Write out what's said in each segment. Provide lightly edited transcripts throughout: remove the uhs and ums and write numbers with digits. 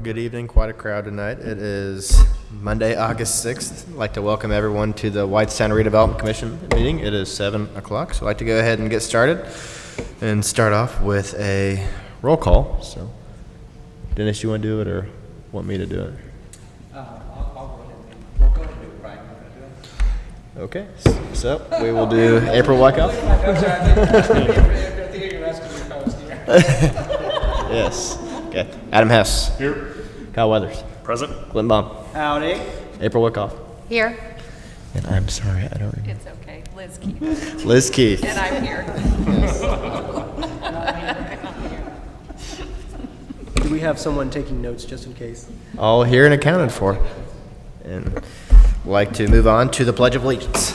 good evening. Quite a crowd tonight. It is Monday, August 6th. I'd like to welcome everyone to the Whitestown Redevelopment Commission meeting. It is 7 o'clock, so I'd like to go ahead and get started and start off with a roll call. So, Dennis, you want to do it or want me to do it? I'll go ahead and we'll go ahead and do it, Brian. You want to do it? Okay, so we will do April Wyckoff. I think you're asking me if I was here. Yes. Okay. Adam Hess. Here. Kyle Weathers. Present. Clint Baum. Howdy. April Wyckoff. Here. And I'm sorry, I don't remember. It's okay. Liz Keith. Liz Keith. And I'm here. Do we have someone taking notes just in case? All here and accounted for. And I'd like to move on to the Pledge of Allegiance.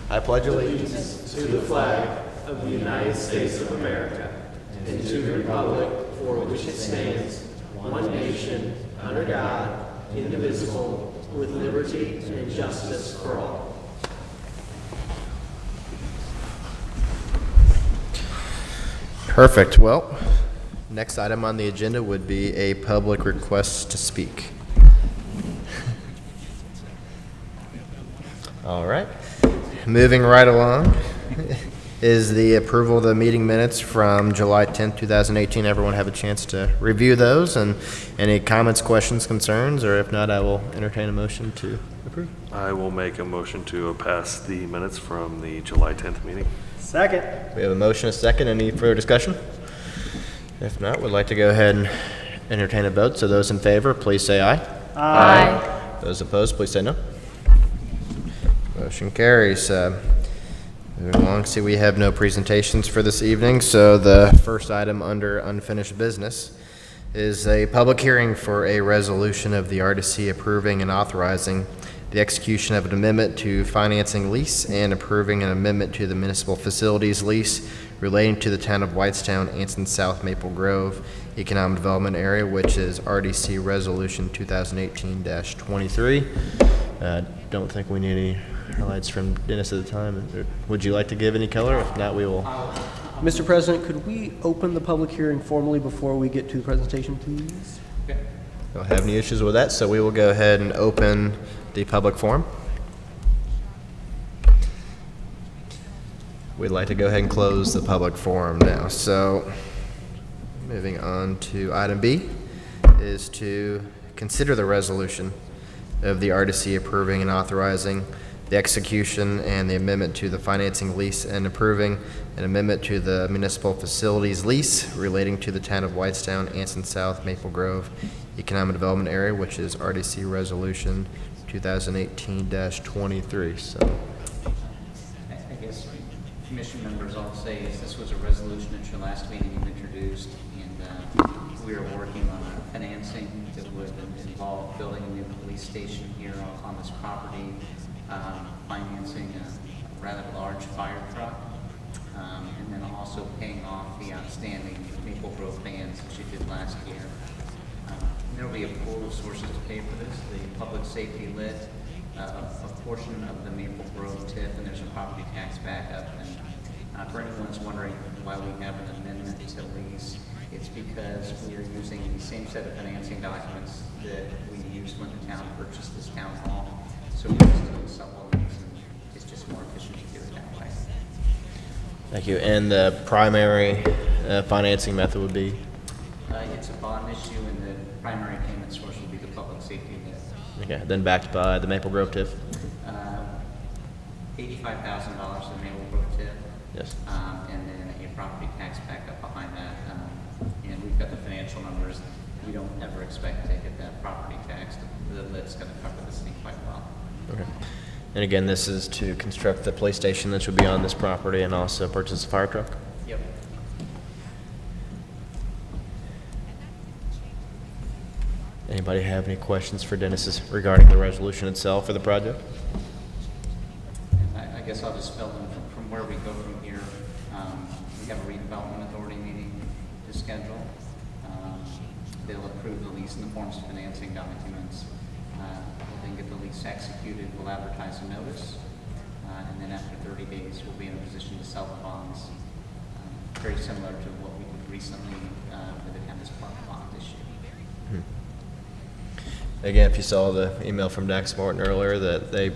I pledge allegiance to the flag of the United States of America and to the republic for which it stands, one nation, under God, indivisible, with liberty and justice for all. Perfect. Well, next item on the agenda would be a public request to speak. All right. Moving right along is the approval of the meeting minutes from July 10th, 2018. Everyone have a chance to review those, and any comments, questions, concerns, or if not, I will entertain a motion to approve. I will make a motion to pass the minutes from the July 10th meeting. Second. We have a motion, a second. Any further discussion? If not, we'd like to go ahead and entertain a vote. So those in favor, please say aye. Aye. Those opposed, please say no. Motion carries. Moving along, see we have no presentations for this evening, so the first item under unfinished business is a public hearing for a resolution of the RDC approving and authorizing the execution of an amendment to financing lease and approving an amendment to the municipal facilities lease relating to the town of Whitestown, Anson South Maple Grove Economic Development Area, which is RDC Resolution 2018-23. Don't think we need any highlights from Dennis at the time. Would you like to give any color? If not, we will. Mr. President, could we open the public hearing formally before we get to the presentation, please? Don't have any issues with that, so we will go ahead and open the public forum. We'd like to go ahead and close the public forum now. So, moving on to item B is to consider the resolution of the RDC approving and authorizing the execution and the amendment to the financing lease and approving an amendment to the municipal facilities lease relating to the town of Whitestown, Anson South, Maple Grove Economic Development Area, which is RDC Resolution 2018-23. So, I guess commission members all say is this was a resolution at your last meeting you introduced, and we are working on a financing that would involve building a new police station here on this property, financing a rather large fire truck, and then also paying off the outstanding Maple Grove bans, which you did last year. There will be a pool of sources to pay for this. The public safety lit, a portion of the Maple Grove TIF, and there's a property tax backup. And for anyone's wondering why we have an amendment to lease, it's because we are using the same set of financing documents that we used when the town purchased this town hall. So we're just doing supplements, and it's just more efficient to do it that way. thank you. And the primary financing method would be? It's a bond issue, and the primary payment source will be the public safety lit. Okay, then backed by the Maple Grove TIF? $85,000 in Maple Grove TIF. Yes. And then a property tax backup behind that. And we've got the financial numbers. We don't ever expect to hit that property tax. The lit's going to cover this thing quite well. Okay. And again, this is to construct the police station that would be on this property and also purchase a fire truck? Yep. Anybody have any questions for Dennis regarding the resolution itself or the project? I guess I'll just fill in from where we go from here. We have a redevelopment authority meeting to schedule. They'll approve the lease and the forms of financing documents. We'll then get the lease executed. We'll advertise a notice. And then after 30 days, we'll be in a position to sell the bonds. Very similar to what we did recently with the Again, if you saw the email from Dax Morton earlier, that they,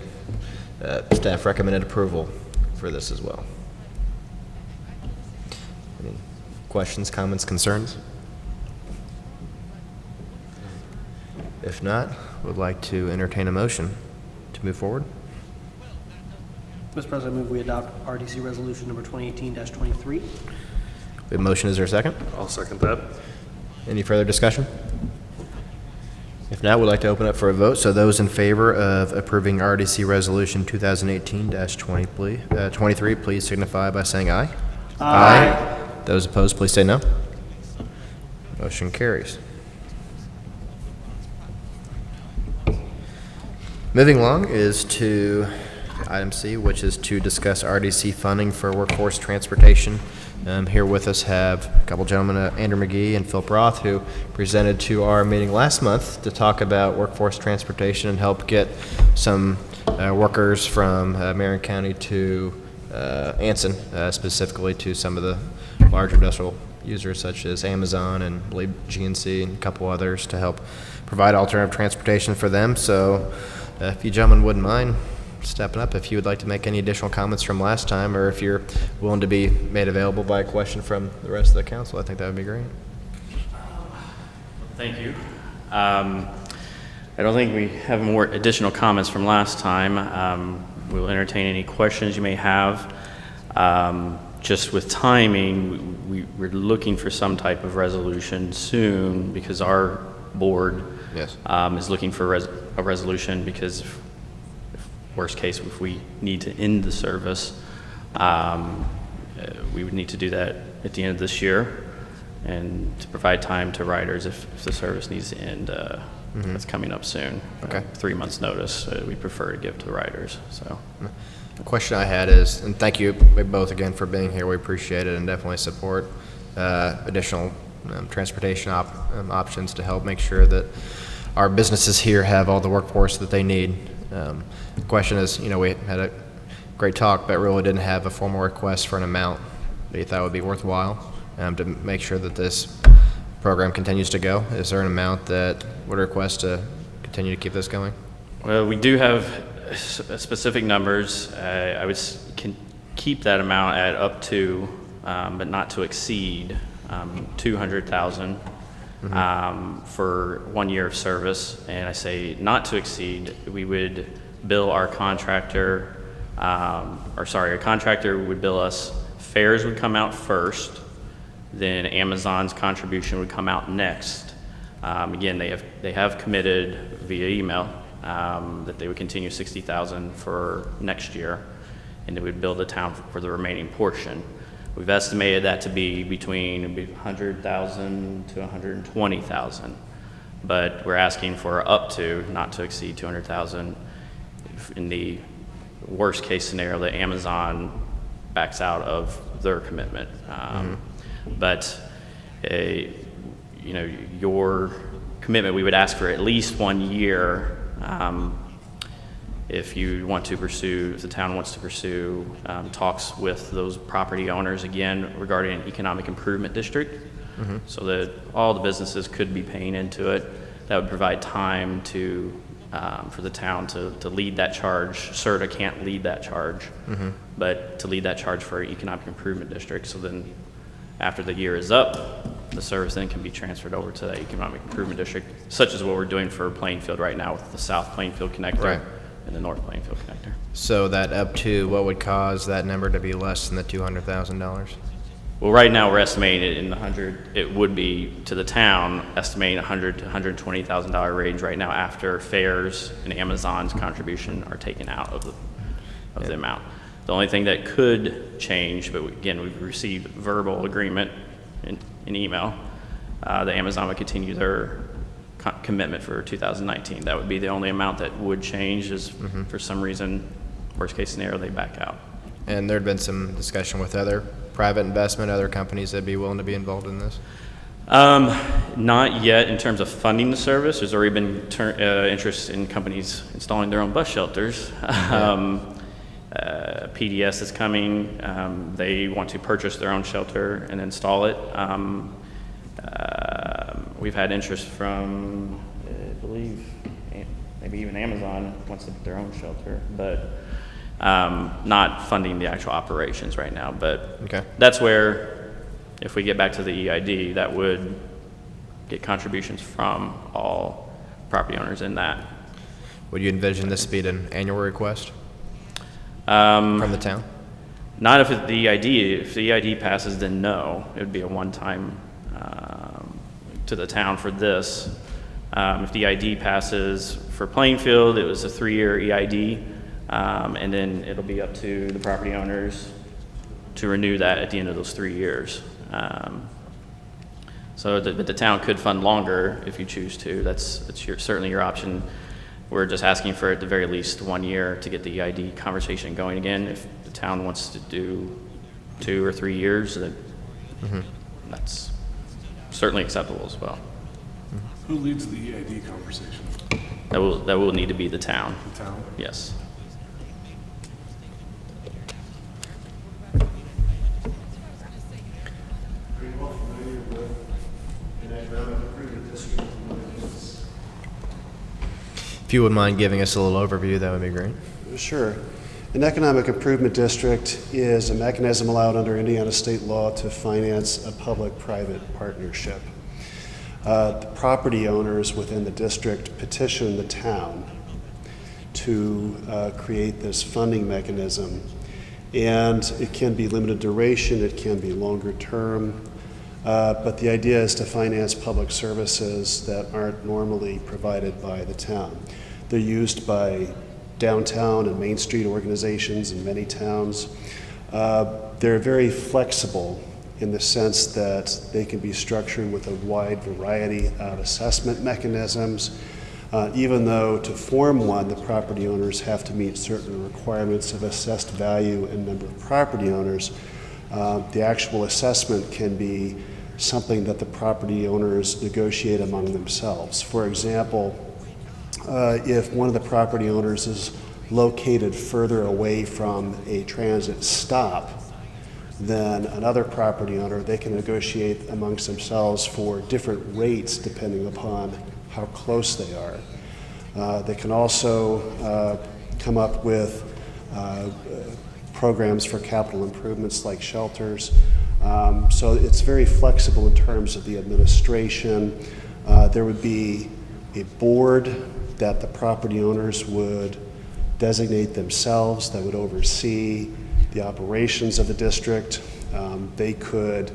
staff recommended approval for this as well. Any questions, comments, concerns? If not, would like to entertain a motion to move forward. Mr. President, I move we adopt RDC Resolution number 2018-23. We have a motion, is there a second? I'll second that. Any further discussion? If not, we'd like to open up for a vote. So those in favor of approving RDC Resolution 2018-23, please signify by saying aye. Aye. Those opposed, please say no. Motion carries. Moving along is to item C, which is to discuss RDC funding for workforce transportation. Here with us have a couple gentlemen, Andrew McGee and Philip Roth, who presented to our meeting last month to talk about workforce transportation and help get some workers from Marion County to Anson, specifically to some of the larger industrial users such as Amazon and I believe GNC and a couple others to help provide alternative transportation for them. So if you gentlemen wouldn't mind stepping up, if you would like to make any additional comments from last time, or if you're willing to be made available by a question from the rest of the council, I think that would be great. Thank you. I don't think we have more additional comments from last time. We'll entertain any questions you may have. Just with timing, we're looking for some type of resolution soon because our board Yes. is looking for a resolution because if worst case, if we need to end the service, we would need to do that at the end of this year and to provide time to riders if the service needs to end. That's coming up soon. Okay. 3 months notice we prefer to give to the riders. So. The question I had is, and thank you both again for being here, we appreciate it and definitely support additional transportation options to help make sure that our businesses here have all the workforce that they need. The question is, we had a great talk, but really didn't have a formal request for an amount that you thought would be worthwhile to make sure that this program continues to go. Is there an amount that would request to continue to keep this going? Well, we do have specific numbers. I would can keep that amount at up to, but not to exceed, 200,000 for 1 year of service. And I say not to exceed. We would bill our contractor, our contractor would bill us. Fares would come out first, then Amazon's contribution would come out next. Again, they have committed via email that they would continue 60,000 for next year, and they would bill the town for the remaining portion. We've estimated that to be between 100,000 to 120,000, but we're asking for up to, not to exceed 200,000 in the worst case scenario that Amazon backs out of their commitment. But your commitment, we would ask for at least 1 year. If you want to pursue, if the town wants to pursue talks with those property owners again regarding an economic improvement district, so that all the businesses could be paying into it, that would provide time to for the town to lead that charge. CERTA can't lead that charge, but to lead that charge for an economic improvement district. So then after the year is up, the service then can be transferred over to that economic improvement district, such as what we're doing for Plainfield right now with the South Plainfield Connector. Right. And the North Plainfield Connector. So that up to, what would cause that number to be less than the $200,000? Well, right now we're estimating it in the it would be to the town, estimating $100,000 to $120,000 range right now after fares and Amazon's contribution are taken out of the amount. The only thing that could change, but again, we've received verbal agreement in email, that Amazon would continue their commitment for 2019. That would be the only amount that would change is for some reason, worst case scenario, they back out. And there'd been some discussion with other private investment, other companies that'd be willing to be involved in this? Not yet in terms of funding the service. There's already been interest in companies installing their own bus shelters. PDS is coming. They want to purchase their own shelter and install it. We've had interest from, I believe, maybe even Amazon wants to put their own shelter, but not funding the actual operations right now. But Okay. that's where, if we get back to the EID, that would get contributions from all property owners in that. Would you envision this being an annual request from the town? Not if it's the EID. If the EID passes, then no. It would be a one-time to the town for this. If the EID passes for Plainfield, it was a 3-year EID, and then it'll be up to the property owners to renew that at the end of those 3 years. But the town could fund longer if you choose to. That's certainly your option. We're just asking for at the very least 1 year to get the EID conversation going again. If the town wants to do 2 or 3 years, that's certainly acceptable as well. Who leads the EID conversation? That will need to be the town. The town? Yes. Are you all familiar with an economic improvement district? If you wouldn't mind giving us a little overview, that would be great. Sure. An economic improvement district is a mechanism allowed under Indiana state law to finance a public-private partnership. The property owners within the district petition the town to create this funding mechanism. And it can be limited duration, it can be longer term, but the idea is to finance public services that aren't normally provided by the town. They're used by downtown and Main Street organizations in many towns. They're very flexible in the sense that they can be structured with a wide variety of assessment mechanisms. Even though to form one, the property owners have to meet certain requirements of assessed value and number of property owners, the actual assessment can be something that the property owners negotiate among themselves. For example, if one of the property owners is located further away from a transit stop than another property owner, they can negotiate amongst themselves for different rates depending upon how close they are. They can also come up with programs for capital improvements like shelters. So it's very flexible in terms of the administration. There would be a board that the property owners would designate themselves that would oversee the operations of the district. They could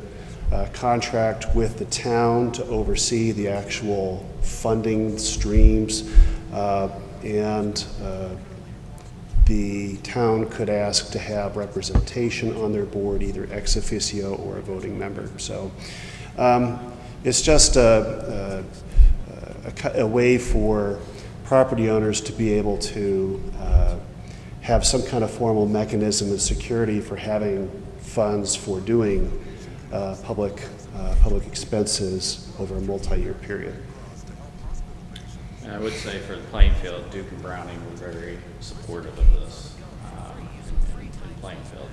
contract with the town to oversee the actual funding streams, and the town could ask to have representation on their board, either ex officio or a voting member. So it's just a way for property owners to be able to have some kind of formal mechanism and security for having funds for doing public expenses over a multi-year period. And I would say for the Plainfield, Duke and Browning were very supportive of this in Plainfield.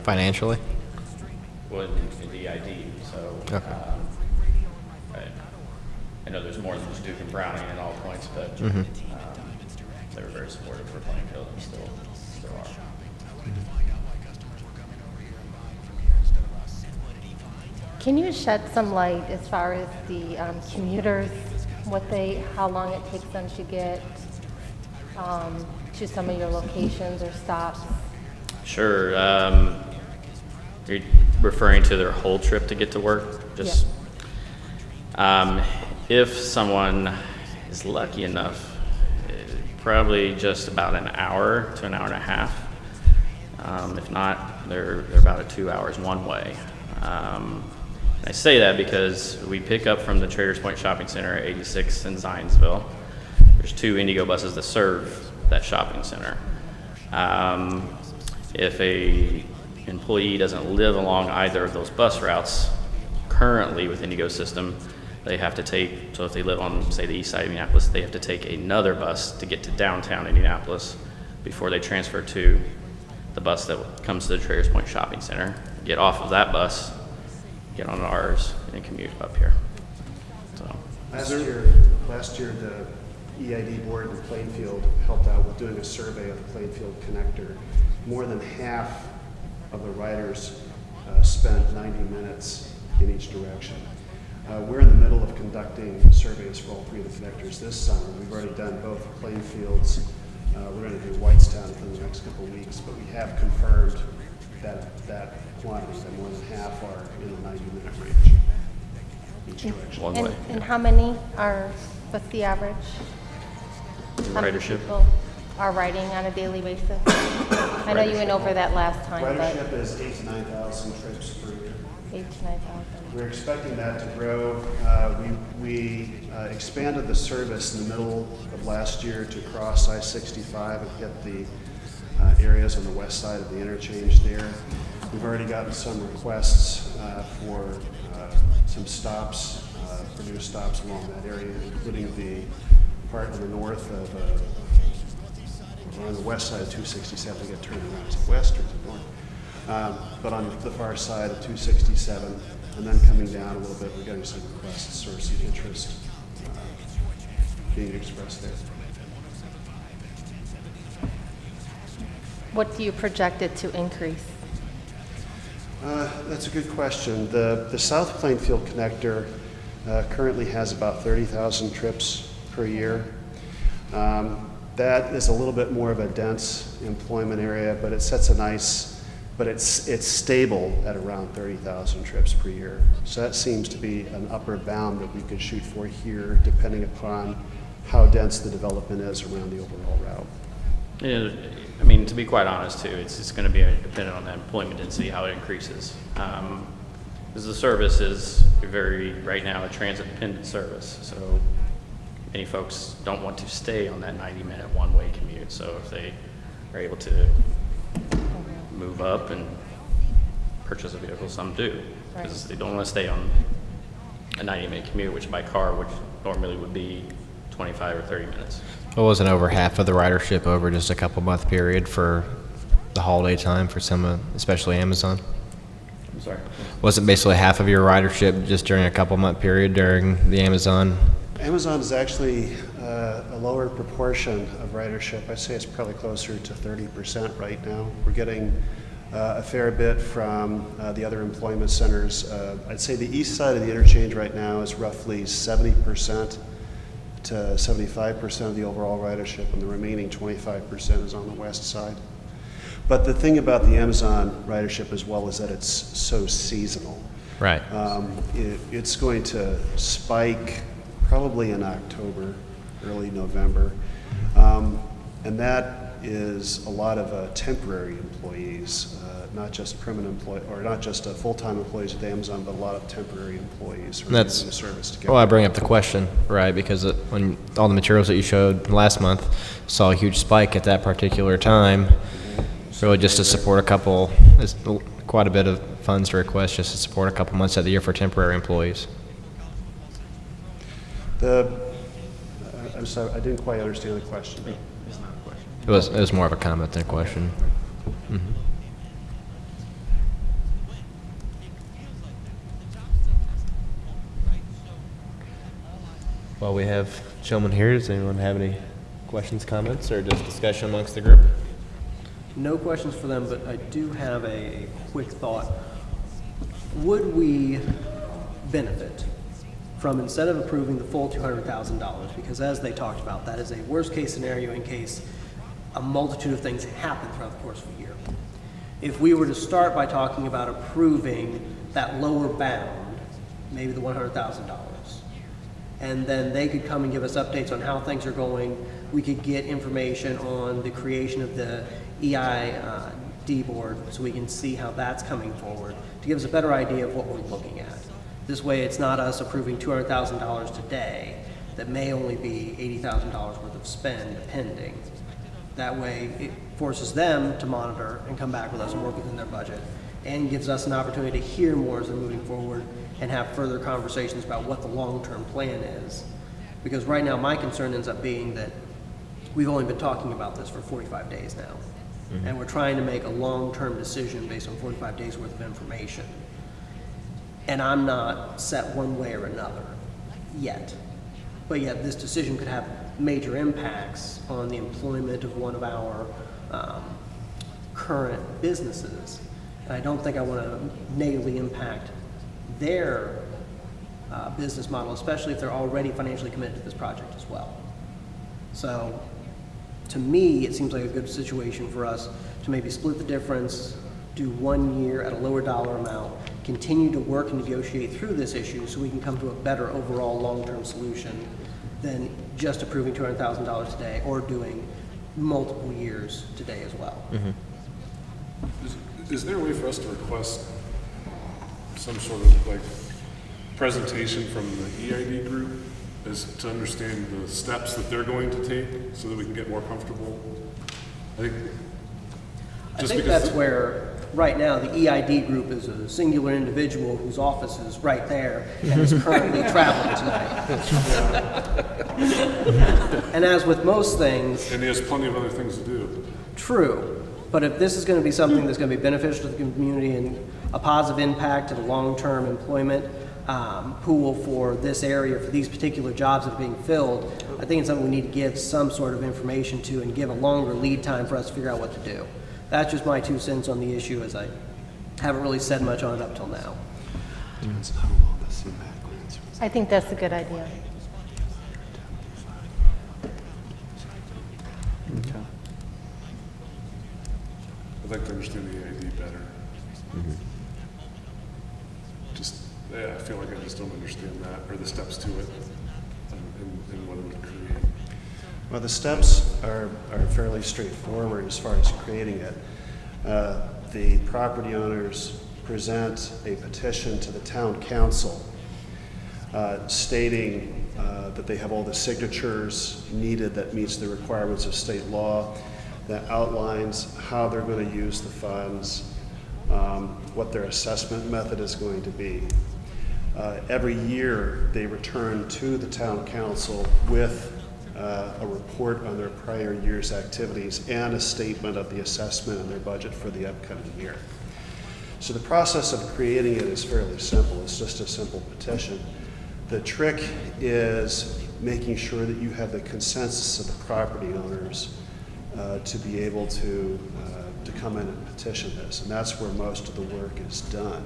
Financially? Well, in the EID, so Okay. I know there's more than just Duke and Browning at all points, but they were very supportive for Plainfield and still are. Can you shed some light as far as the commuters, how long it takes them to get to some of your locations or stops? Sure. You're referring to their whole trip to get to work? Just if someone is lucky enough, probably just about an hour to an hour and a half. If not, they're about 2 hours one way. I say that because we pick up from the Traders Point Shopping Center at 86 in Zionsville. There's 2 Indigo buses that serve that shopping center. If a employee doesn't live along either of those bus routes currently with Indigo system, they have to take, so if they live on, say, the east side of Indianapolis, they have to take another bus to get to downtown Indianapolis before they transfer to the bus that comes to the Traders Point Shopping Center, get off of that bus, get on ours, and commute up here. So Last year, the EID board in Plainfield helped out with doing a survey of the Plainfield connector. More than half of the riders spent 90 minutes in each direction. We're in the middle of conducting surveys for all three of the connectors this summer. We've already done both Plainfields. We're going to do Whitestown within the next couple of weeks, but we have confirmed that quantity, that more than half are in the 90-minute range each direction. One way. And how many are, what's the average? How many Ridership. people are riding on a daily basis? I know you went over that last time, but Ridership is 8,000 to 9,000 trips per year. 8,000 to 9,000. We're expecting that to grow. We expanded the service in the middle of last year to cross I-65 and hit the areas on the west side of the interchange there. We've already gotten some requests for some stops, for new stops along that area, including the part on the north of, or on the west side of 267 to get turned around. Is it west or is it north? But on the far side of 267, and then coming down a little bit, we're getting some requests or some interest being expressed there. What do you project it to increase? That's a good question. The South Plainfield connector currently has about 30,000 trips per year. That is a little bit more of a dense employment area, but it sets a nice, but it's stable at around 30,000 trips per year. So that seems to be an upper bound that we could shoot for here, depending upon how dense the development is around the overall route. Yeah, I mean, to be quite honest too, it's going to be dependent on the employment density, how it increases. Because the service is right now a transit-dependent service. So many folks don't want to stay on that 90-minute one-way commute. So if they are able to move up and purchase a vehicle, some do, because they don't want to stay on a 90-minute commute, which by car normally would be 25 or 30 minutes. It wasn't over half of the ridership over just a couple-month period for the holiday time for some, especially Amazon? I'm sorry. Wasn't basically half of your ridership just during a couple-month period during the Amazon? Amazon is actually a lower proportion of ridership. I'd say it's probably closer to 30% right now. We're getting a fair bit from the other employment centers. I'd say the east side of the interchange right now is roughly 70% to 75% of the overall ridership, and the remaining 25% is on the west side. But the thing about the Amazon ridership as well is that it's so seasonal. Right. It's going to spike probably in October, early November. And that is a lot of temporary employees, not just permanent employees, or not just full-time employees at Amazon, but a lot of temporary employees who are using the service together. Well, I bring up the question, right, because when all the materials that you showed last month saw a huge spike at that particular time, really just to support there's quite a bit of funds to request just to support a couple months of the year for temporary employees. I'm sorry, I didn't quite understand the question. It's not a question. It was more of a comment than a question. Mhm. Well, we have gentlemen here. Does anyone have any questions, comments, or just discussion amongst the group? No questions for them, but I do have a quick thought. Would we benefit from, instead of approving the full $200,000, because as they talked about, that is a worst-case scenario in case a multitude of things happen throughout the course of a year. If we were to start by talking about approving that lower bound, maybe the $100,000, and then they could come and give us updates on how things are going, we could get information on the creation of the EID board so we can see how that's coming forward to give us a better idea of what we're looking at. This way it's not us approving $200,000 today that may only be $80,000 worth of spend pending. That way it forces them to monitor and come back with us and work within their budget, and gives us an opportunity to hear more as they're moving forward and have further conversations about what the long-term plan is. Because right now my concern ends up being that we've only been talking about this for 45 days now. And we're trying to make a long-term decision based on 45 days worth of information. And I'm not set one way or another yet. but yet this decision could have major impacts on the employment of one of our current businesses. And I don't think I want to negatively impact their business model, especially if they're already financially committed to this project as well. So, to me, it seems like a good situation for us to maybe split the difference, do 1 year at a lower dollar amount, continue to work and negotiate through this issue so we can come to a better overall long-term solution than just approving $200,000 today or doing multiple years today as well. Is there a way for us to request some sort of like presentation from the EID group as to understand the steps that they're going to take so that we can get more comfortable? I think that's where, right now, the EID group is a singular individual whose office is right there and is currently traveling tonight. And as with most things... And he has plenty of other things to do. True. But if this is going to be something that's going to be beneficial to the community and a positive impact to the long-term employment pool for this area, for these particular jobs that are being filled, I think it's something we need to give some sort of information to and give a longer lead time for us to figure out what to do. That's just my 2 cents on the issue, as I haven't really said much on it up till now. I think that's a good idea. I'd like to understand the EID better. I feel like I just don't understand that, or the steps to it, and what it would create. Well, the steps are fairly straightforward as far as creating it. The property owners present a petition to the town council stating that they have all the signatures needed that meets the requirements of state law, that outlines how they're going to use the funds, what their assessment method is going to be. Every year, they return to the town council with a report on their prior year's activities and a statement of the assessment and their budget for the upcoming year. So the process of creating it is fairly simple. It's just a simple petition. The trick is making sure that you have the consensus of the property owners to be able to come in and petition this, and that's where most of the work is done.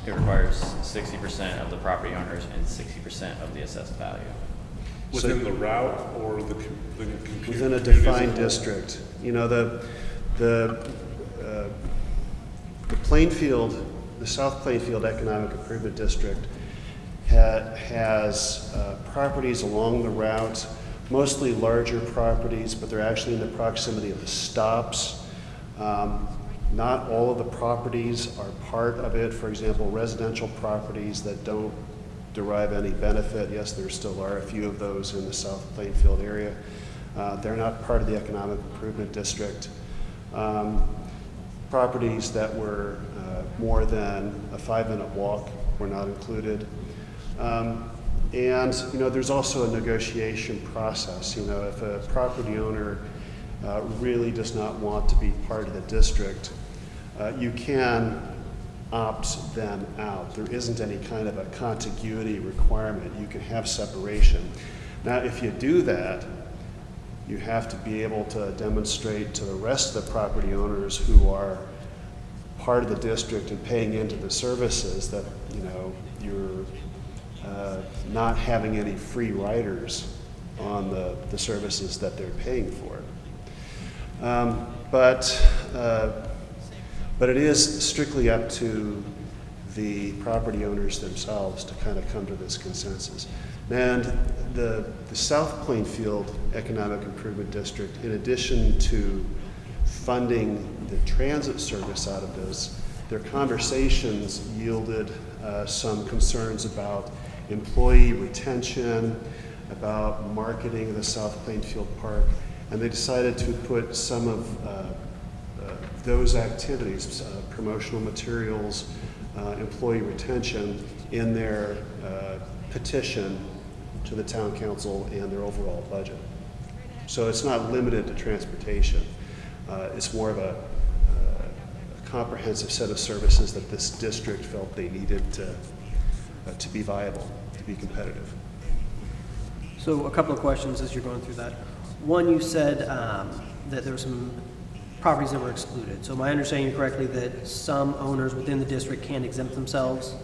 It requires 60% of the property owners and 60% of the assessed value. Within the route or the computer? Within a defined district. You know, the Plainfield, the South Plainfield Economic Improvement District has properties along the route, mostly larger properties, but they're actually in the proximity of the stops. Not all of the properties are part of it. For example, residential properties that don't derive any benefit, yes, there still are a few of those in the South Plainfield area. They're not part of the Economic Improvement District. Properties that were more than a 5-minute walk were not included. And, you know, there's also a negotiation process. You know, if a property owner really does not want to be part of the district, you can opt them out. There isn't any kind of a contiguity requirement. You can have separation. Now, if you do that, you have to be able to demonstrate to the rest of the property owners who are part of the district and paying into the services that, you know, you're not having any free riders on the services that they're paying for. But it is strictly up to the property owners themselves to kind of come to this consensus. And the South Plainfield Economic Improvement District, in addition to funding the transit service out of this, their conversations yielded some concerns about employee retention, about marketing the South Plainfield Park, and they decided to put some of those activities, promotional materials, employee retention, in their petition to the town council and their overall budget. So it's not limited to transportation. It's more of a comprehensive set of services that this district felt they needed to be viable, to be competitive. So a couple of questions as you're going through that. One, you said that there were some properties that were excluded. So am I understanding you correctly that some owners within the district can exempt themselves?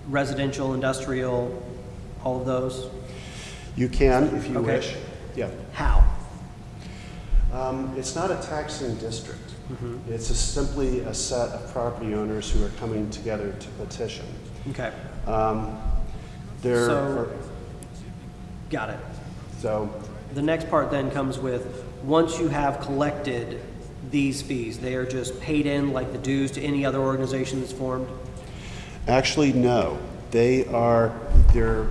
Residential, industrial, all of those? You can, if you Okay. wish. Yeah. How? It's not a taxing district. It's simply a set of property owners who are coming together to petition. Okay. There So, are, got it. so The next part then comes with, once you have collected these fees, they are just paid in like the dues to any other organization that's formed? actually, no. They're,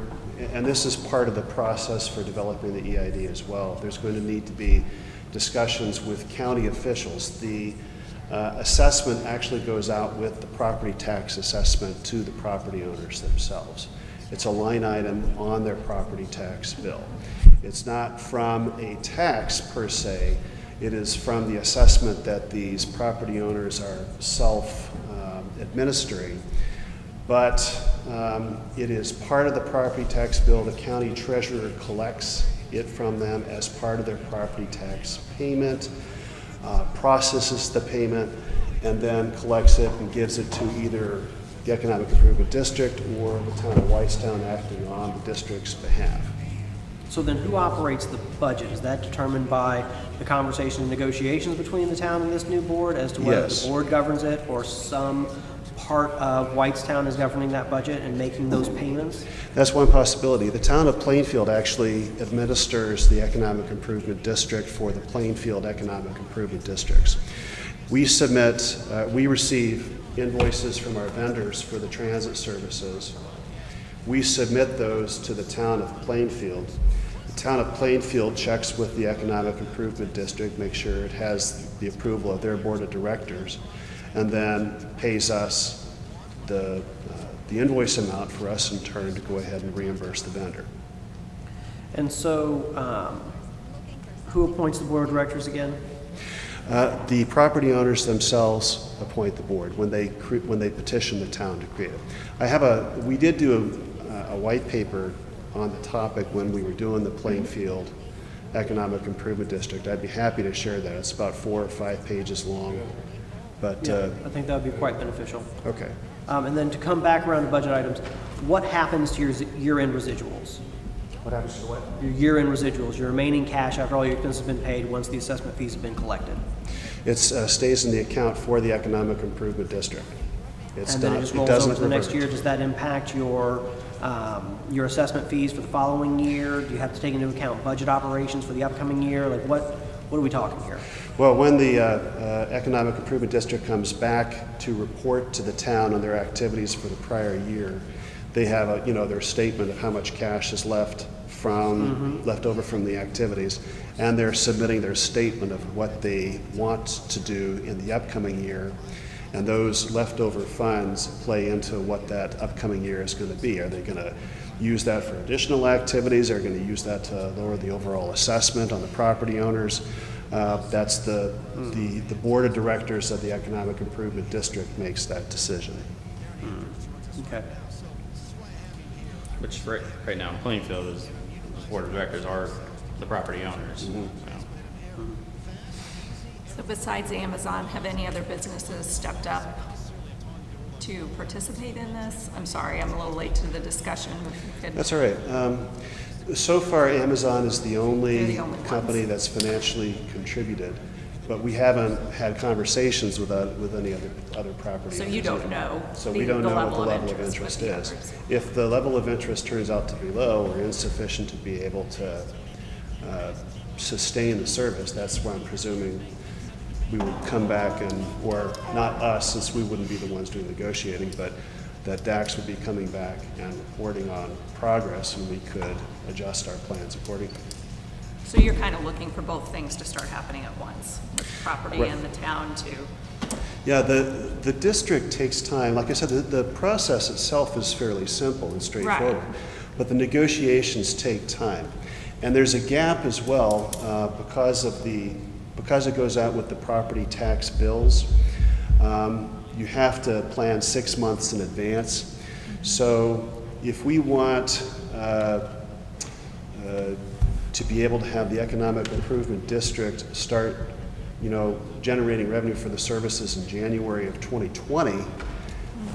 and this is part of the process for developing the EID as well. There's going to need to be discussions with county officials. The assessment actually goes out with the property tax assessment to the property owners themselves. It's a line item on their property tax bill. It's not from a tax per se, it is from the assessment that these property owners are self-administering. But it is part of the property tax bill. The county treasurer collects it from them as part of their property tax payment, processes the payment, and then collects it and gives it to either the Economic Improvement District or the town of Whitestown acting on the district's behalf. So then who operates the budget? Is that determined by the conversation and negotiations between the town and this new board as to whether Yes. the board governs it or some part of Whitestown is governing that budget and making those payments? That's one possibility. The town of Plainfield actually administers the Economic Improvement District for the Plainfield Economic Improvement Districts. We receive invoices from our vendors for the transit services. We submit those to the town of Plainfield. The town of Plainfield checks with the Economic Improvement District, make sure it has the approval of their board of directors, and then pays us the invoice amount for us in turn to go ahead and reimburse the vendor. And so who appoints the board of directors again? The property owners themselves appoint the board when they petition the town to create it. We did do a white paper on the topic when we were doing the Plainfield Economic Improvement District. I'd be happy to share that. It's about 4 or 5 pages long. But Yeah, I think that would be quite beneficial. okay. And then to come back around to budget items, what happens to your year-end residuals? What happens to what? Your year-end residuals, your remaining cash after all your expenses have been paid once the assessment fees have been collected? It stays in the account for the Economic Improvement District. And then it just rolls over to the next year. Does that impact your assessment fees for the following year? Do you have to take into account budget operations for the upcoming year? Like what are we talking here? Well, when the Economic Improvement District comes back to report to the town on their activities for the prior year, they have their statement of how much cash is left over from the activities, and they're submitting their statement of what they want to do in the upcoming year. And those leftover funds play into what that upcoming year is going to be. Are they going to use that for additional activities? Are they going to use that to lower the overall assessment on the property owners? That's the board of directors of the Economic Improvement District makes that decision. Okay. Which right now in Plainfield is, the board of directors are the property owners. So. So besides Amazon, have any other businesses stepped up to participate in this? I'm sorry, I'm a little late to the discussion. That's all right. So far, Amazon is the only They're the only company ones. that's financially contributed, but we haven't had conversations with any other property So owners you don't yet. know So the- we don't the know what level the of level of interest interest with the is. others. If the level of interest turns out to be low or insufficient to be able to sustain the service, that's where I'm presuming we would come back or not us, since we wouldn't be the ones doing negotiating, but that DAX would be coming back and reporting on progress, and we could adjust our plans accordingly. So you're kind of looking for both things to start happening at once, with the property Right. and the town to, Yeah, the district takes time. Like I said, the process itself is fairly simple and straightforward, but the negotiations take time. And there's a gap as well because it goes out with the property tax bills. You have to plan 6 months in advance. So if we want to be able to have the Economic Improvement District start, generating revenue for the services in January of 2020,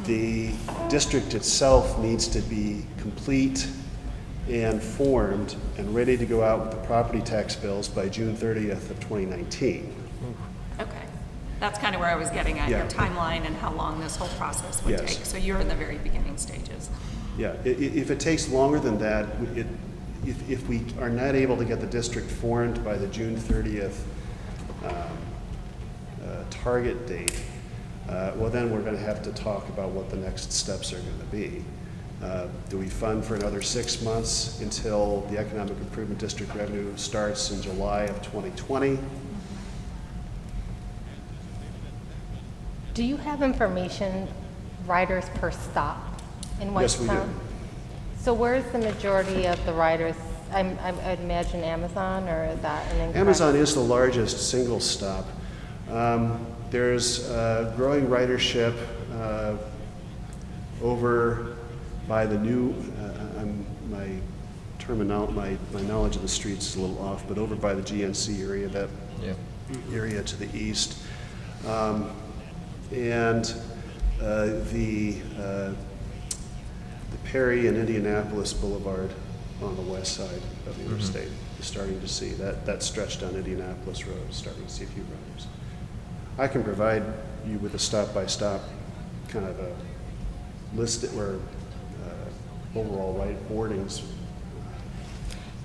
the district itself needs to be complete and formed and ready to go out with the property tax bills by June 30th of 2019. Okay. That's kind of where I was getting at, your Yeah. timeline and how long this whole process would Yes. take. So you're in the very beginning stages. Yeah, if it takes longer than that, if we are not able to get the district formed by the June 30th target date, well, then we're going to have to talk about what the next steps are going to be. Do we fund for another 6 months until the Economic Improvement District revenue starts in July of 2020? Do you have information, riders per stop in Yes, we do. Whitestown? So where's the majority of the riders? I'd imagine Amazon, or is that an incorrect? Amazon is the largest single stop. There's growing ridership over by the new, my knowledge of the streets is a little off, but over by the GNC area, that area to the east. And the Perry and Indianapolis Boulevard on the west side of the interstate is starting to see that stretch down Indianapolis Road, starting to see a few riders. I can provide you with a stop-by-stop kind of a list or overall boardings.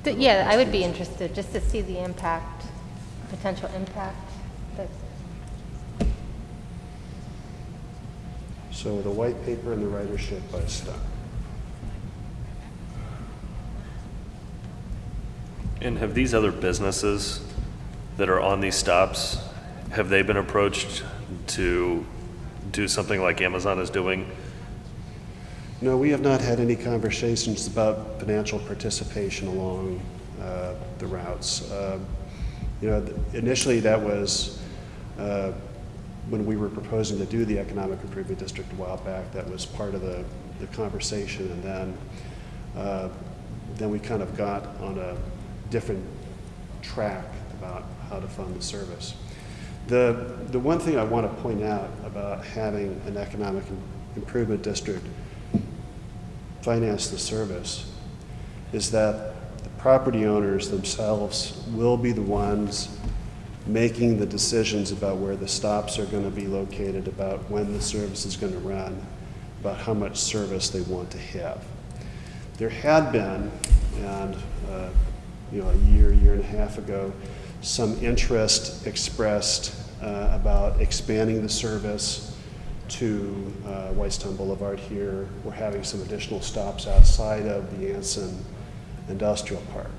Yeah, I would be interested just to see the impact, potential impact. So the white paper and the ridership by stop. And have these other businesses that are on these stops, have they been approached to do something like Amazon is doing? No, we have not had any conversations about financial participation along the routes. Initially that was when we were proposing to do the Economic Improvement District a while back, that was part of the conversation, and then we kind of got on a different track about how to fund the service. The one thing I want to point out about having an Economic Improvement District finance the service is that the property owners themselves will be the ones making the decisions about where the stops are going to be located, about when the service is going to run, about how much service they want to have. There had been, and a year and a half ago, some interest expressed about expanding the service to Whitestown Boulevard here. We're having some additional stops outside of the Anson Industrial Park.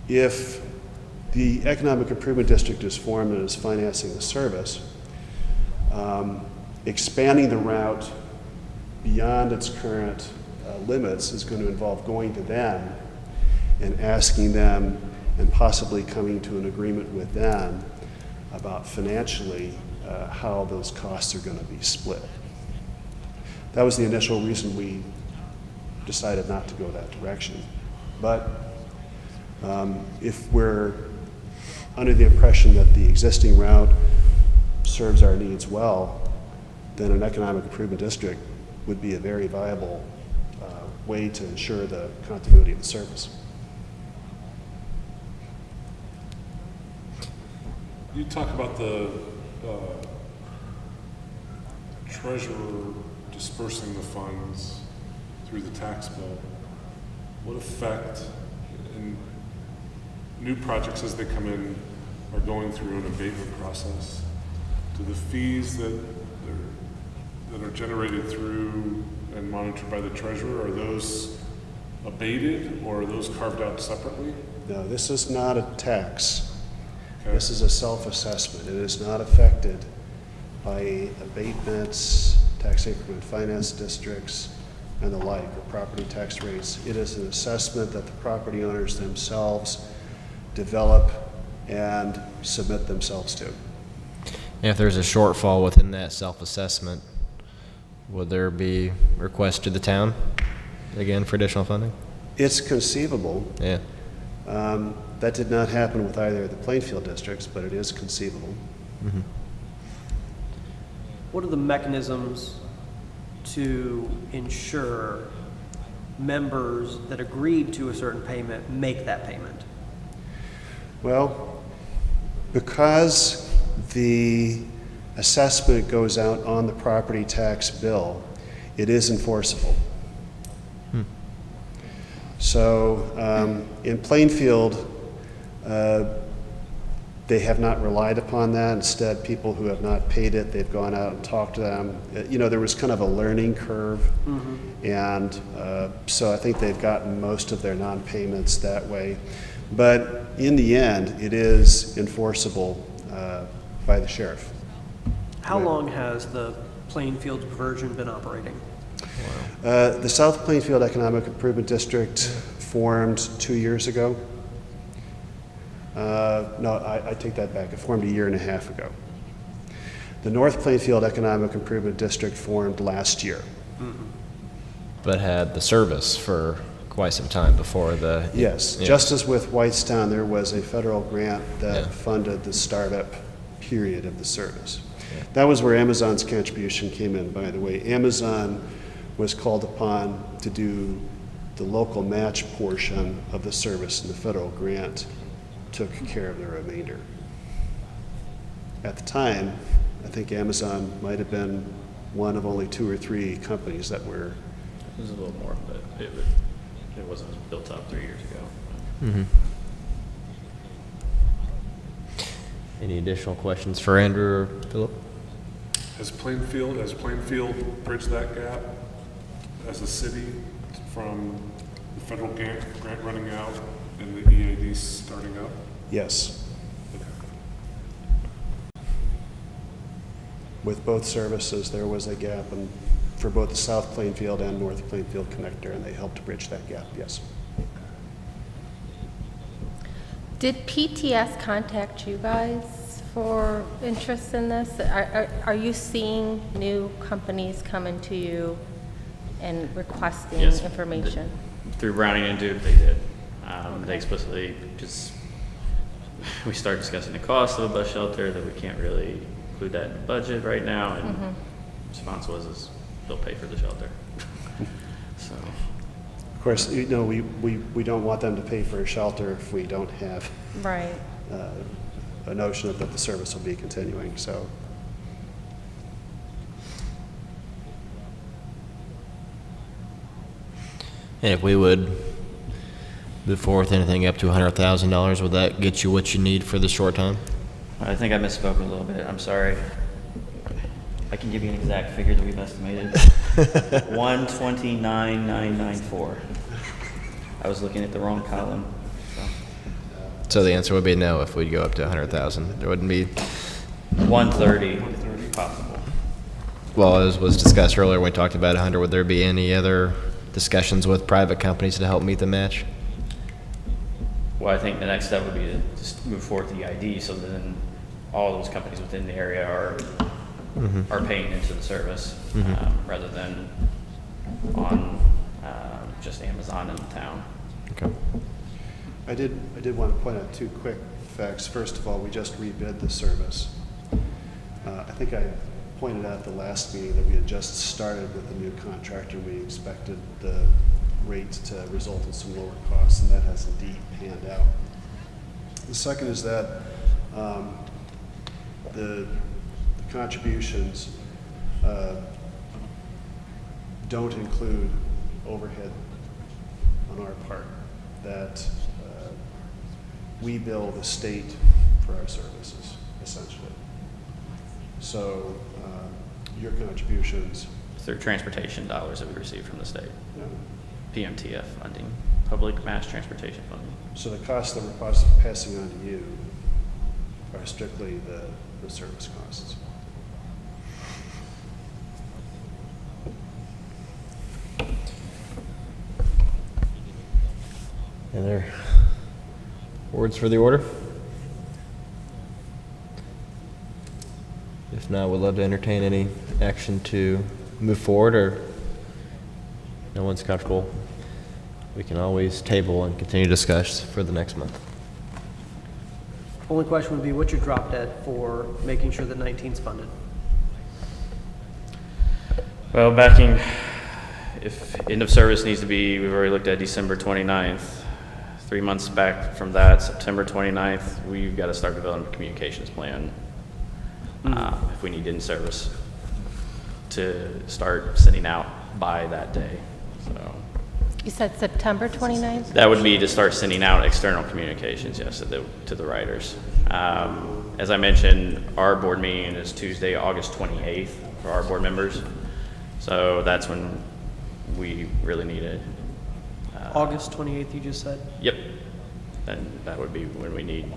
If the Economic Improvement District is formed and is financing the service, expanding the route beyond its current limits is going to involve going to them and asking them and possibly coming to an agreement with them about financially how those costs are going to be split. That was the initial reason we decided not to go that direction. But if we're under the impression that the existing route serves our needs well, then an Economic Improvement District would be a very viable way to ensure the continuity of the service. You talk about the treasurer dispersing the funds through the tax bill. What effect, in new projects as they come in, are going through an abatement process? Do the fees that are generated through and monitored by the treasurer, are those abated or are those carved out separately? No, this is not a tax. Okay. This is a self-assessment. It is not affected by abatements, tax increment finance districts, and the like, or property tax rates. It is an assessment that the property owners themselves develop and submit themselves to. If there's a shortfall within that self-assessment, would there be requests to the town, again, for additional funding? It's conceivable. Yeah. That did not happen with either of the Plainfield districts, but it is conceivable. What are the mechanisms to ensure members that agreed to a certain payment make that payment? Well, because the assessment goes out on the property tax bill, it is enforceable. So in Plainfield, they have not relied upon that. Instead, people who have not paid it, they've gone out and talked to them. You know, there was kind of a learning curve, and so I think they've gotten most of their non-payments that way. But in the end, it is enforceable by the sheriff. How long has the Plainfield version been operating? The South Plainfield Economic Improvement District formed 2 years ago. No, I take that back. It formed 1.5 years ago. The North Plainfield Economic Improvement District formed last year. But had the service for quite some time before the... Yes, Yeah. just as with Whitestown, there was a federal grant that Yeah. funded the startup period of the service. That was where Amazon's contribution came in, by the way. Amazon was called upon to do the local match portion of the service, and the federal grant took care of the remainder. At the time, I think Amazon might have been one of only 2 or 3 companies that were... It was a little more, but it wasn't built up 3 years ago. Any additional questions for Andrew or Philip? Has Plainfield bridged that gap as a city from the federal grant running out and the EAD starting up? Yes. With both services, there was a gap for both the South Plainfield and North Plainfield connector, and they helped bridge that gap, yes. Did PTS contact you guys for interest in this? Are you seeing new companies coming to you and requesting Yes. information? Through Browning and Duke, they did. They explicitly just, we started discussing the cost of a bus shelter, that we can't really include that in the budget right now, and response was they'll pay for the shelter. So, Of course, you know, we don't want them to pay for a shelter if we don't have Right. a notion that the service will be continuing, so. And if we would move forward with anything up to $100,000, would that get you what you need for the short time? I think I misspoke a little bit, I'm sorry. I can give you an exact figure that we've estimated. 129,994. I was looking at the wrong column. So the answer would be no if we'd go up to 100,000. There wouldn't be, 130 possible. well, as was discussed earlier, when we talked about 100, would there be any other discussions with private companies to help meet the match? Well, I think the next step would be to just move forward to the ID, so then all those companies within the area are paying into the service, rather than on just Amazon in the town. Okay. I did want to point out 2 quick facts. First of all, we just rebid the service. I think I pointed out at the last meeting that we had just started with a new contractor. We expected the rate to result in some lower costs, and that has indeed panned out. The second is that the contributions don't include overhead on our part, that we bill the state for our services, essentially. So your contributions, Through transportation dollars that we receive from the state, you know, PMTF funding, public mass transportation funding. so the costs that we're passing on to you are strictly the service costs. Any other words for the order? If not, we'd love to entertain any action to move forward, or no one's comfortable we can always table and continue to discuss for the next month. Only question would be, what's your drop dead for making sure that 19's funded? Well, backing, if end of service needs to be, we've already looked at December 29th. 3 months back from that, September 29th, we've got to start developing a communications plan. If we need in service to start sending out by that day. So You said September 29th? that would be to start sending out external communications, yes, to the writers. As I mentioned, our board meeting is Tuesday, August 28th for our board members. So that's when we really need it. August 28th, you just said? Yep. And that would be when we need.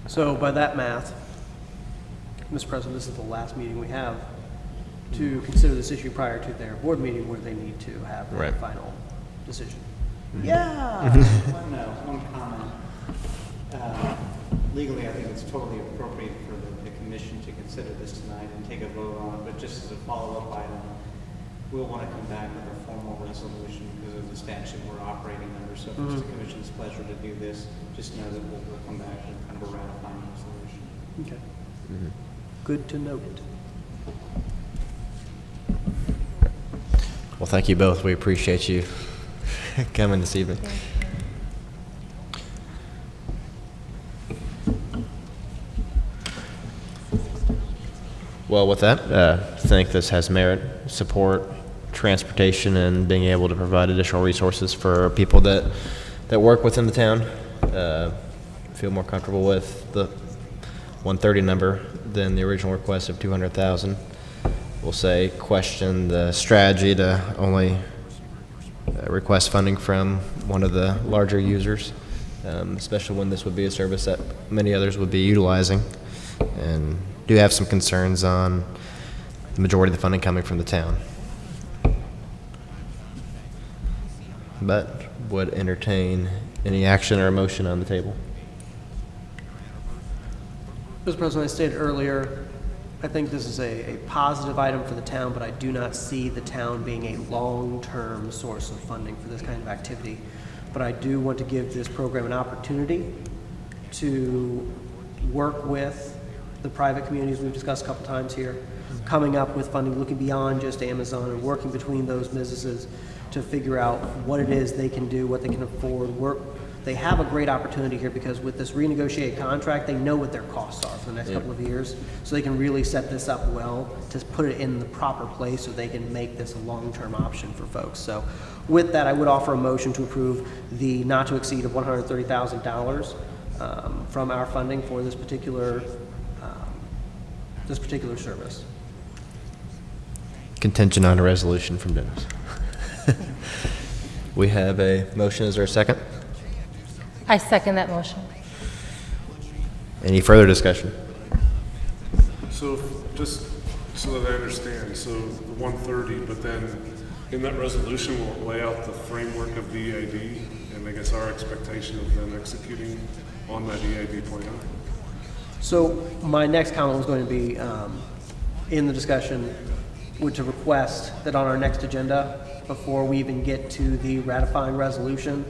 So by that math, Mr. President, this is the last meeting we have to consider this issue prior to their board meeting where they need to have their Right. final decision. One comment. Legally, I think it's totally appropriate for the commission to consider this tonight and take a vote on it, but just as a follow-up item, we'll want to come back with a formal resolution because of the statute we're operating under. So if it's the commission's pleasure to do this, just know that we'll come back with kind of a ratifying resolution. Okay. Good to note. Well, thank you both. We appreciate you coming this evening. Well, with that, I think this has merit, support, transportation, and being able to provide additional resources for people that work within the town. Feel more comfortable with the 130 number than the original request of 200,000. We'll say question the strategy to only request funding from one of the larger users, especially when this would be a service that many others would be utilizing, and do have some concerns on the majority of the funding coming from the town. But would entertain any action or motion on the table. Mr. President, I stated earlier, I think this is a positive item for the town, but I do not see the town being a long-term source of funding for this kind of activity. But I do want to give this program an opportunity to work with the private communities we've discussed a couple times here, coming up with funding, looking beyond just Amazon and working between those businesses to figure out what it is they can do, what they can afford. They have a great opportunity here because with this renegotiated contract, they know what their costs are for the next couple of years. So they can really set this up well to put it in the proper place so they can make this a long-term option for folks. So with that, I would offer a motion to approve the not to exceed of $130,000 from our funding for this particular service. Contingent on a resolution from Dennis. We have a motion. Is there a second? I second that motion. Any further discussion? So just so that I understand, so the 130, but then in that resolution, will it lay out the framework of the EID and I guess our expectation of them executing on that EID plan? So my next comment was going to be in the discussion to request that on our next agenda, before we even get to the ratifying resolution,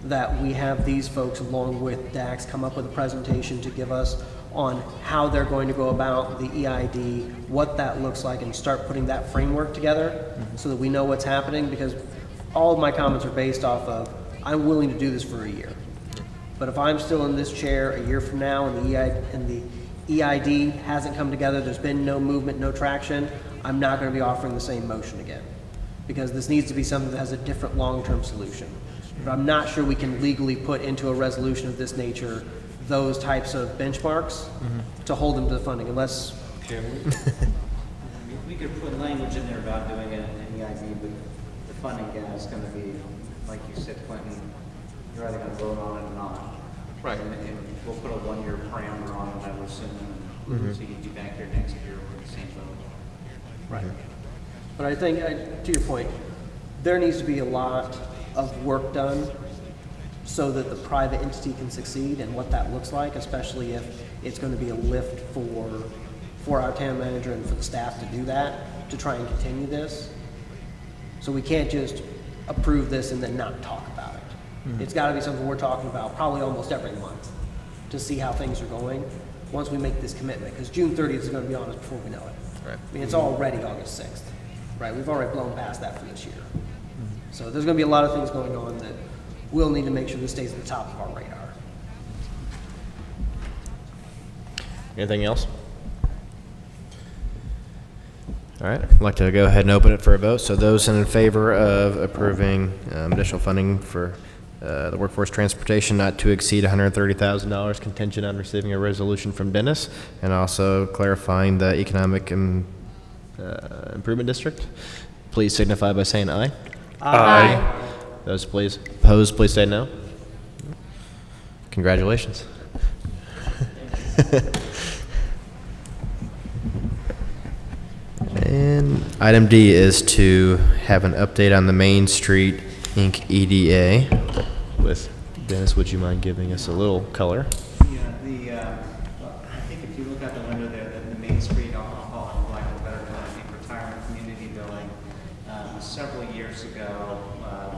that we have these folks along with DAX come up with a presentation to give us on how they're going to go about the EID, what that looks like, and start putting that framework together so that we know what's happening, because all of my comments are based off of, I'm willing to do this for a year. But if I'm still in this chair a year from now and the EID hasn't come together, there's been no movement, no traction, I'm not going to be offering the same motion again, because this needs to be something that has a different long-term solution. But I'm not sure we can legally put into a resolution of this nature those types of benchmarks to hold them to the funding, unless... Can we? We could put language in there about doing an EID, but the funding gap is going to be, like you said, Quentin, you're either going to vote on it or not. Right. And we'll put a one-year parameter on it, I would assume, so you'd be back here next year with the same vote. Right. But I think, to your point, there needs to be a lot of work done so that the private entity can succeed, and what that looks like, especially if it's going to be a lift for our town manager and for the staff to do that, to try and continue this. So we can't just approve this and then not talk about it. It's got to be something we're talking about probably almost every month to see how things are going once we make this commitment, because June 30th is going to be on us before we know it. Right. I mean, it's already August 6th, right? We've already blown past that for this year. So there's going to be a lot of things going on that we'll need to make sure this stays at the top of our radar. Anything else? All right, I'd like to go ahead and open it for a vote. So those in favor of approving additional funding for the workforce transportation not to exceed $130,000 contingent on receiving a resolution from Dennis, and also clarifying the economic improvement district, please signify by saying aye. Aye. Those please opposed, please say no. Congratulations. And item D is to have an update on the Main Street Inc. EDA. With Dennis, would you mind giving us a little color? Yeah, I think if you look out the window there, the Main Street, I'll call it for lack of a better term, I think retirement community building, several years ago,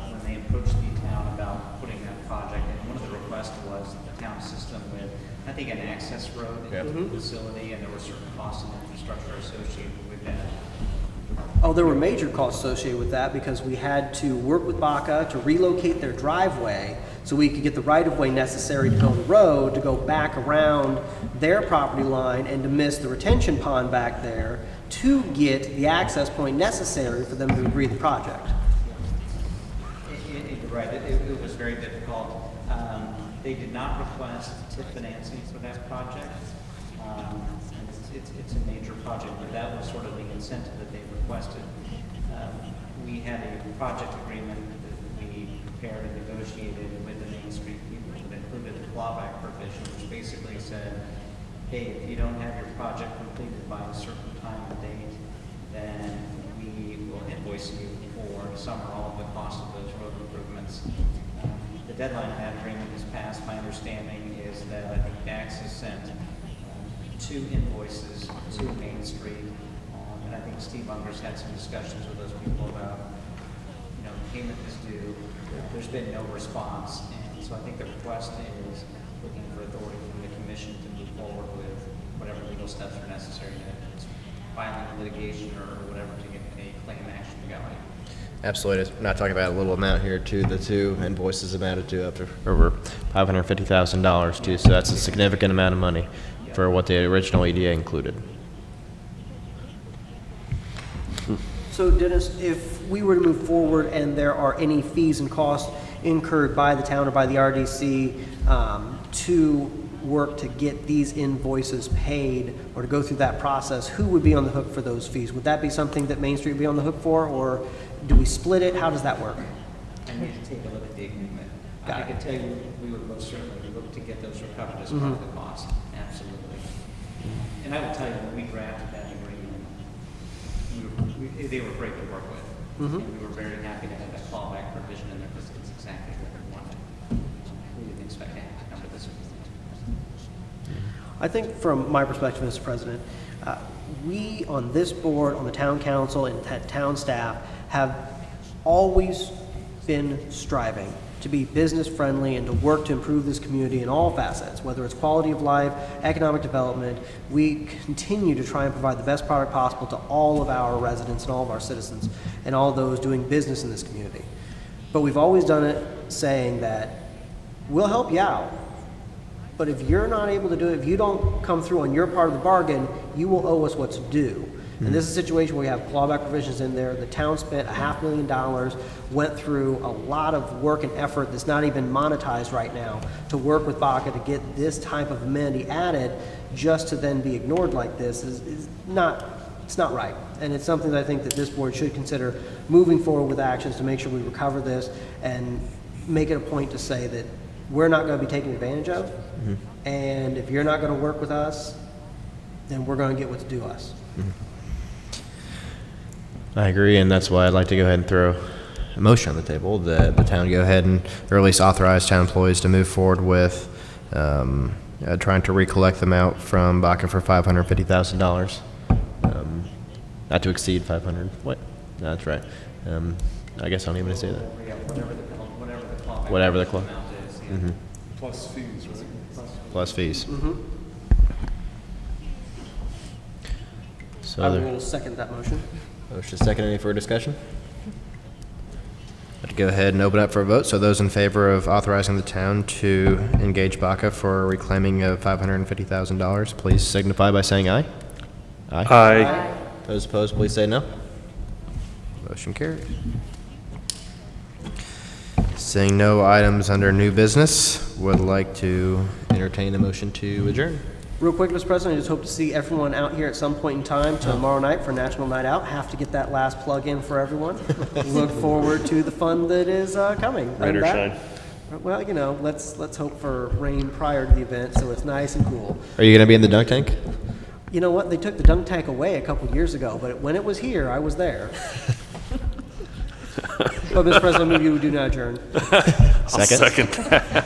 when they approached the town about putting that project in, one of the requests was the town system with, I think, an access road into the facility, and there were certain costs and infrastructure associated with that. Oh, there were major costs associated with that because we had to work with Baca to relocate their driveway so we could get the right-of-way necessary to build a road, to go back around their property line and to miss the retention pond back there to get the access point necessary for them to agree the project. You're right, it was very difficult. They did not request TIF financing for that project. It's a major project, but that was sort of the incentive that they requested. We had a project agreement that we prepared and negotiated with the Main Street people that included the Drawback Provision, which basically said, hey, if you don't have your project completed by a certain time and date, then we will invoice you for some or all of the cost of those road improvements. The deadline of that agreement is passed. My understanding is that I think Dax has sent 2 invoices to Main Street, and I think Steve Unger's had some discussions with those people about, payment is due. There's been no response, and so I think the request is looking for authority from the commission to move forward with whatever legal steps are necessary to filing litigation or whatever to get a claim action going. Absolutely. We're not talking about a little amount here, too. The 2 invoices amounted to up to over $550,000, too, so that's a significant amount of money for what the original EDA included. So Dennis, if we were to move forward and there are any fees and costs incurred by the town or by the RDC to work to get these invoices paid or to go through that process, who would be on the hook for those fees? Would that be something that Main Street would be on the hook for, or do we split it? How does that work? I need to take a look at the agreement. Got I it. can tell you, we would most certainly look to get those recovered as part of the cost, absolutely. And I will tell you, when we drafted that agreement, they were great to work with. And we were very happy to have that fallback provision in there because it's exactly what we wanted. We didn't expect to have to come to this. I think from my perspective, Mr. President, we on this board, on the town council, and town staff have always been striving to be business friendly and to work to improve this community in all facets, whether it's quality of life, economic development. We continue to try and provide the best product possible to all of our residents and all of our citizens and all those doing business in this community. But we've always done it saying that we'll help you out, but if you're not able to do it, if you don't come through on your part of the bargain, you will owe us what's due. And this is a situation where we have clawback provisions in there. The town spent $500,000, went through a lot of work and effort that's not even monetized right now to work with Baca to get this type of amenity added, just to then be ignored like this is not, it's not right. And it's something that I think that this board should consider moving forward with actions to make sure we recover this and make it a point to say that we're not going to be taken advantage of. And if you're not going to work with us, then we're going to get what's due us. I agree, and that's why I'd like to go ahead and throw a motion on the table that the town go ahead and, or at least authorize town employees to move forward with trying to recollect them out from Baca for $550,000, not to exceed 500. What? No, that's right. I guess I don't even say that. Yeah, whatever the clawback. Whatever the claw- amount is, yeah. Plus fees, right? Plus fees. So I there, will second that motion. motion second. Any further discussion? I'd go ahead and open up for a vote. So those in favor of authorizing the town to engage BACA for reclaiming of $550,000, please signify by saying aye. Aye. Those opposed, please say no. Motion carried. Seeing no items under new business, would like to entertain a motion to adjourn. Real quick, Mr. President, I just hope to see everyone out here at some point in time tomorrow night for National Night Out. Have to get that last plug in for everyone. Look forward to the fun that is coming. Rain or And shine. Well, you know, let's hope for rain prior to the event so it's nice and cool. Are you going to be in the dunk tank? You know what? They took the dunk tank away a couple years ago, but when it was here, I was there. But, Mr. President, I move you do not adjourn. I'll Second. second that.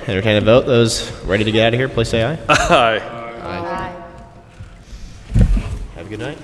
Entertain a vote. Those ready to get out of here, please say aye. Aye. Aye. Have a good night.